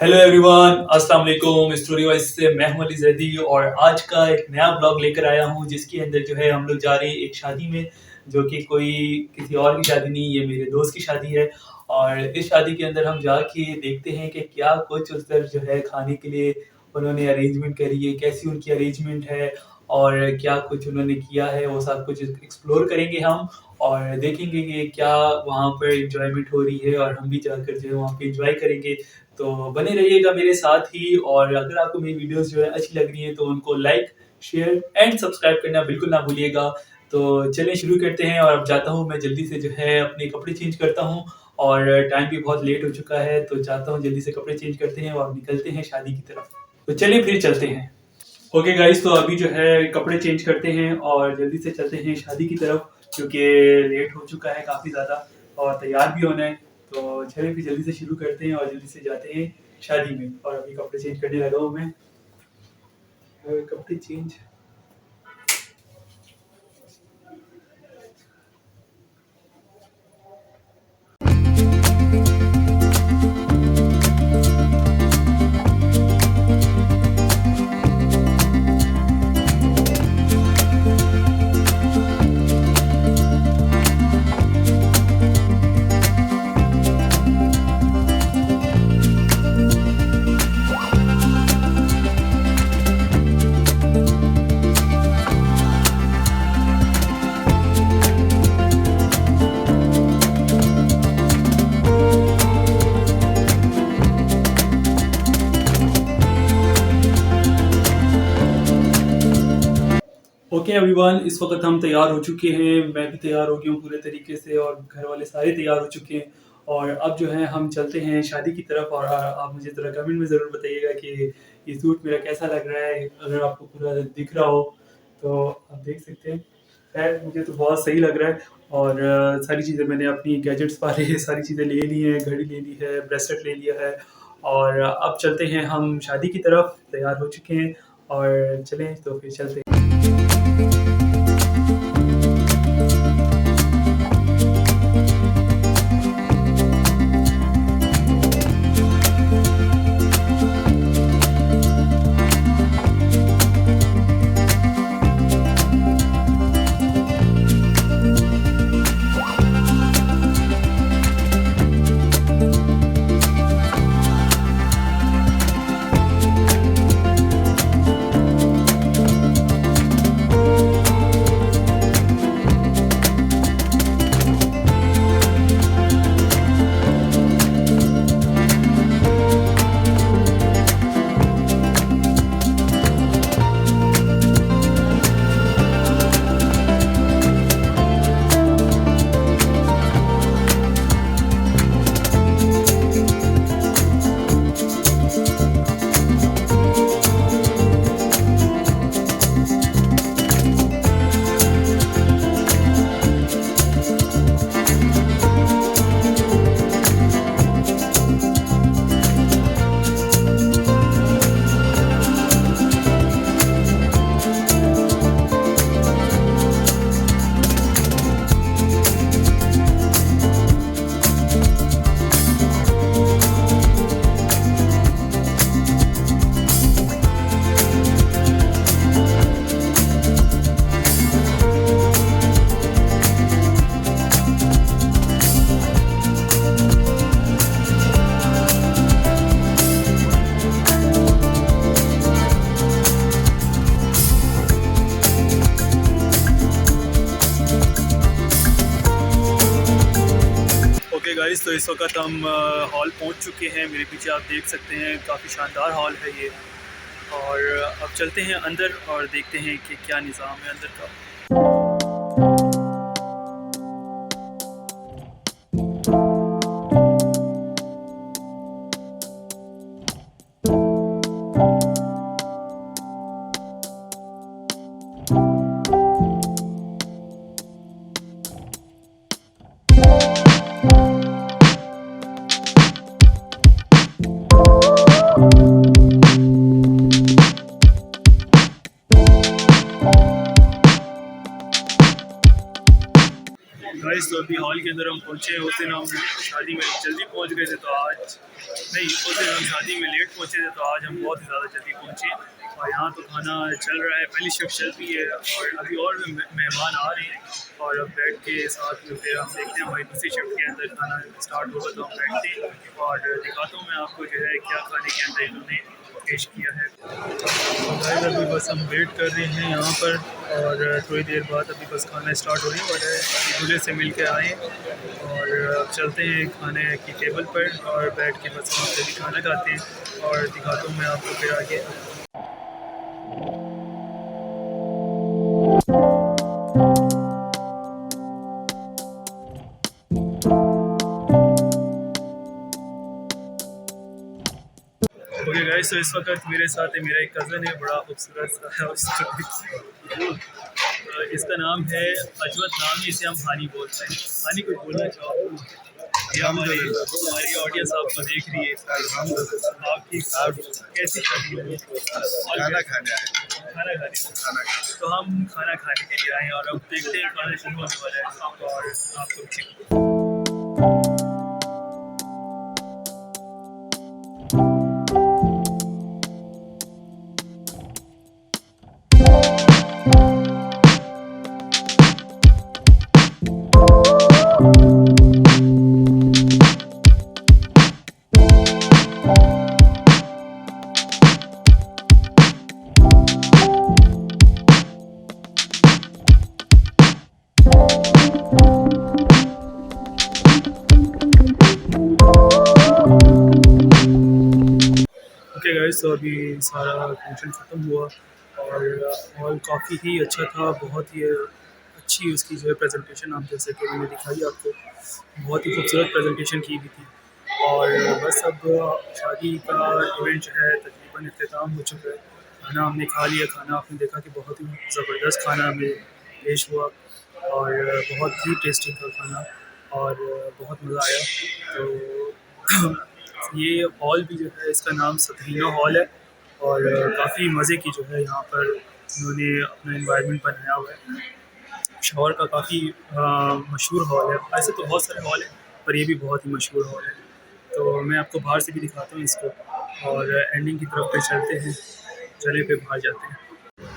Hello everyone, अस्सलाम वालेकुम। Story wise से मैं हूं अली जैदी और आज का एक नया ब्लॉग लेकर आया हूं जिसके अंदर जो है हम लोग जा रहे हैं एक शादी में, जो कि कोई किसी और की शादी नहीं, ये मेरे दोस्त की शादी है। और इस शादी के अंदर हम जाके देखते हैं कि क्या कुछ उधर जो है खाने के लिए उन्होंने अरेंजमेंट करी है, कैसी उनकी अरेंजमेंट है और क्या कुछ उन्होंने किया है, वो सब कुछ एक्सप्लोर करेंगे हम और देखेंगे कि क्या वहाँ पर इंजॉयमेंट हो रही है और हम भी जाकर जो है वहाँ पे इंजॉय करेंगे। तो बने रहिएगा मेरे साथ ही और अगर आपको मेरी वीडियोस जो है अच्छी लग रही हैं तो उनको लाइक, शेयर एंड सब्सक्राइब करना बिल्कुल ना भूलिएगा। तो चलिए शुरू करते हैं और अब जाता हूँ मैं जल्दी से जो है अपने कपड़े चेंज करता हूँ और टाइम भी बहुत लेट हो चुका है, तो जाता हूँ जल्दी से कपड़े चेंज करते हैं और निकलते हैं शादी की तरफ। तो चलिए फिर चलते हैं। ओके गाइस, तो अभी जो है कपड़े चेंज करते हैं और जल्दी से चलते हैं शादी की तरफ क्योंकि लेट हो चुका है काफ़ी ज़्यादा और तैयार भी होना है। तो चलिए फिर जल्दी से शुरू करते हैं और जल्दी से जाते हैं शादी में। और अभी कपड़े चेंज करने लगा हूँ मैं। कपड़े चेंज। ओके एवरीवन, इस वक्त हम तैयार हो चुके हैं। मैं भी तैयार हो गया हूँ पूरे तरीके से और घर वाले सारे तैयार हो चुके हैं। और अब जो है हम चलते हैं शादी की तरफ और आप मुझे ज़रा कमेंट में ज़रूर बताइएगा कि ये सूट मेरा कैसा लग रहा है। अगर आपको पूरा दिख रहा हो तो आप देख सकते हैं। खैर मुझे तो बहुत सही लग रहा है और सारी चीज़ें मैंने अपनी गैजेट्स वाले सारी चीज़ें ले ली हैं, घड़ी ले ली है, ब्रेसलेट ले लिया है और अब चलते हैं हम शादी की तरफ। तैयार हो चुके हैं और चलें तो फिर चलते हैं। ओके गाइस, तो इस वक्त हम हॉल पहुंच चुके हैं। मेरे पीछे आप देख सकते हैं काफ़ी शानदार हॉल है ये। और अब चलते हैं अंदर और देखते हैं कि क्या निज़ाम है अंदर का। गाइस तो अभी हॉल के अंदर हम पहुंचे। उस दिन हम शादी में जल्दी पहुंच गए थे, तो आज नहीं, उस दिन हम शादी में लेट पहुंचे थे, तो आज हम बहुत ही ज़्यादा जल्दी पहुंचे। और यहाँ तो खाना चल रहा है, पहली शिफ्ट चल रही है और अभी और भी मेहमान आ रहे हैं। और अब बेड के साथ में फिर हम देखते हैं हमारी दूसरी शिफ्ट के अंदर खाना स्टार्ट होगा, तो हम बैठते हैं और दिखाता हूँ मैं आपको जो है क्या खाने के अंदर इन्होंने पेश किया है। गाइस अभी बस हम वेट कर रहे हैं यहाँ पर, और थोड़ी देर बाद अभी बस खाना स्टार्ट होने वाला है। दूल्हे से मिल के आए और अब चलते हैं खाने की टेबल पर और बैठ के बस वहाँ पे भी खाना खाते हैं और दिखाता हूँ मैं आपको फिर आगे। ओके गाइस, तो इस वक्त मेरे साथ है मेरा एक कज़न है, बड़ा खूबसूरत सा है इसका नाम है अजवत, नाम है, इसे हम हानी बोलते हैं। हानी कुछ बोलना चाहो? ये हमारी ऑडियंस आपको देख रही है, आपकी कैसी शादी हुई? खाना खाने आए। तो हम खाना खाने के लिए आए हैं और अब देखते हैं खाना शुरू होने वाला है और आपको गाइस, तो अभी सारा फंक्शन ख़त्म हुआ और हॉल काफ़ी ही अच्छा था, बहुत ही अच्छी उसकी जो है प्रेजेंटेशन, आप जैसे कि मैंने दिखाई आपको, बहुत ही खूबसूरत प्रेजेंटेशन की हुई थी। और बस अब शादी का इवेंट जो है तकरीबन इख्तिताम हो चुका है। खाना हमने खा लिया, खाना आपने देखा कि बहुत ही ज़बरदस्त खाना हमें पेश हुआ और बहुत ही टेस्टी था खाना और बहुत मज़ा आया। तो ये हॉल भी जो है, इसका नाम सतरीना हॉल है और काफ़ी मज़े की जो है यहाँ पर इन्होंने अपना इन्वायरमेंट बनाया हुआ है। शहर का काफ़ी मशहूर हॉल है, ऐसे तो बहुत सारे हॉल हैं पर ये भी बहुत ही मशहूर हॉल है। तो मैं आपको बाहर से भी दिखाता हूँ इसको और एंडिंग की तरफ पे चलते हैं, चले पे बाहर जाते हैं।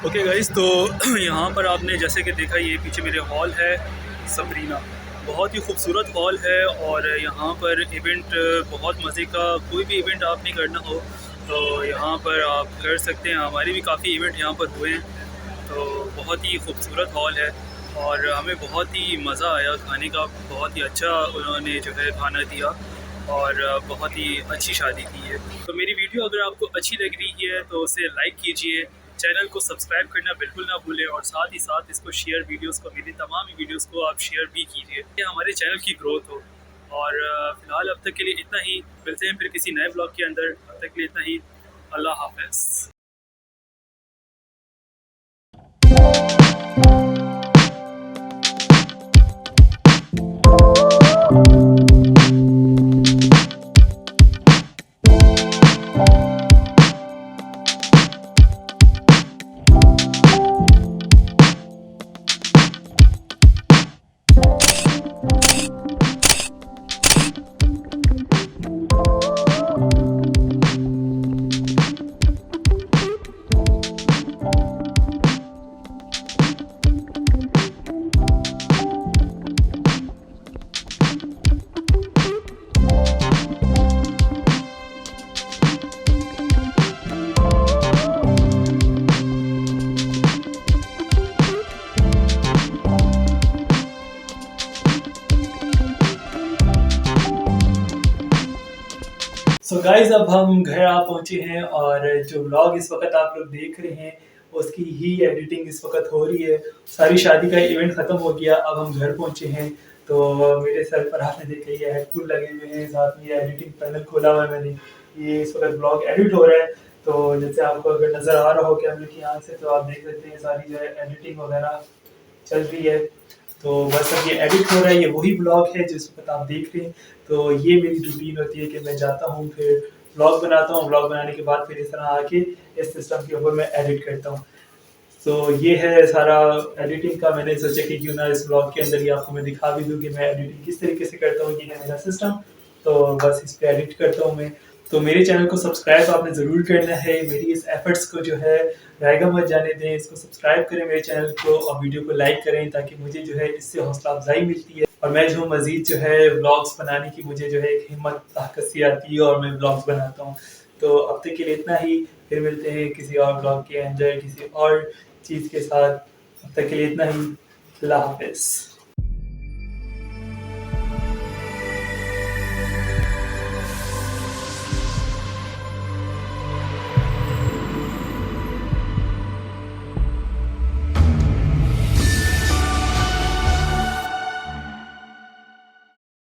ओके गाइस, तो यहाँ पर आपने जैसे कि देखा, ये पीछे मेरे हॉल है सबरीना, बहुत ही खूबसूरत हॉल है और यहाँ पर इवेंट बहुत मज़े का, कोई भी इवेंट आपने करना हो तो यहाँ पर आप कर सकते हैं। हमारे भी काफ़ी इवेंट यहाँ पर हुए हैं, तो बहुत ही खूबसूरत हॉल है और हमें बहुत ही मज़ा आया खाने का। बहुत ही अच्छा उन्होंने जो है खाना दिया और बहुत ही अच्छी शादी की है। तो मेरी वीडियो अगर आपको अच्छी लग रही है तो उसे लाइक कीजिए, चैनल को सब्सक्राइब करना बिल्कुल ना भूलें और साथ ही साथ इसको शेयर, वीडियोस को, मेरी तमाम ही वीडियोस को आप शेयर भी कीजिए कि हमारे चैनल की ग्रोथ हो। और फ़िलहाल अब तक के लिए इतना ही, मिलते हैं फिर किसी नए ब्लॉग के अंदर, अब तक के लिए इतना ही। अल्लाह हाफ़िज़। सो गाइज़, अब हम घर आ पहुँचे हैं और जो व्लॉग इस वक्त आप लोग देख रहे हैं उसकी ही एडिटिंग इस वक्त हो रही है। सारी शादी का इवेंट ख़त्म हो गया, अब हम घर पहुँचे हैं। तो मेरे सर पर आपने देखा ये हेडफोन लगे हुए हैं, साथ में ये एडिटिंग पैनल खोला हुआ है मैंने, ये इस वक्त ब्लॉग एडिट हो रहा है। तो जैसे आपको अगर नज़र आ रहा हो कैमरे की यहाँ से, तो आप देख सकते हैं सारी जो है एडिटिंग वगैरह चल रही है। तो बस अब ये एडिट हो रहा है, ये वही ब्लॉग है जिस वक्त आप देख रहे हैं। तो ये मेरी रूटीन होती है कि मैं जाता हूँ, फिर व्लॉग बनाता हूँ, व्लॉग बनाने के बाद फिर इस तरह आके इस सिस्टम के ऊपर मैं एडिट करता हूँ। तो ये है सारा एडिटिंग का। मैंने सोचा कि क्यों ना इस ब्लॉग के अंदर ही आपको मैं दिखा भी दूँ कि मैं एडिटिंग किस तरीके से करता हूँ। ये है मेरा सिस्टम, तो बस इस पे एडिट करता हूँ मैं। तो मेरे चैनल को सब्सक्राइब आपने ज़रूर करना है। मेरी इस एफर्ट्स को जो है जायका मत जाने दें। इसको सब्सक्राइब करें मेरे चैनल को और वीडियो को लाइक करें, ताकि मुझे जो है इससे हौसला अफजाई मिलती है और मैं जो मज़ीद जो है व्लॉग्स बनाने की मुझे जो है एक हिम्मत ताकत सी आती है और मैं व्लॉग्स बनाता हूँ। तो अब तक के लिए इतना ही, फिर मिलते हैं किसी और ब्लॉग के अंदर किसी और चीज़ के साथ। अब तक के लिए इतना ही। अल्लाह हाफ़िज़।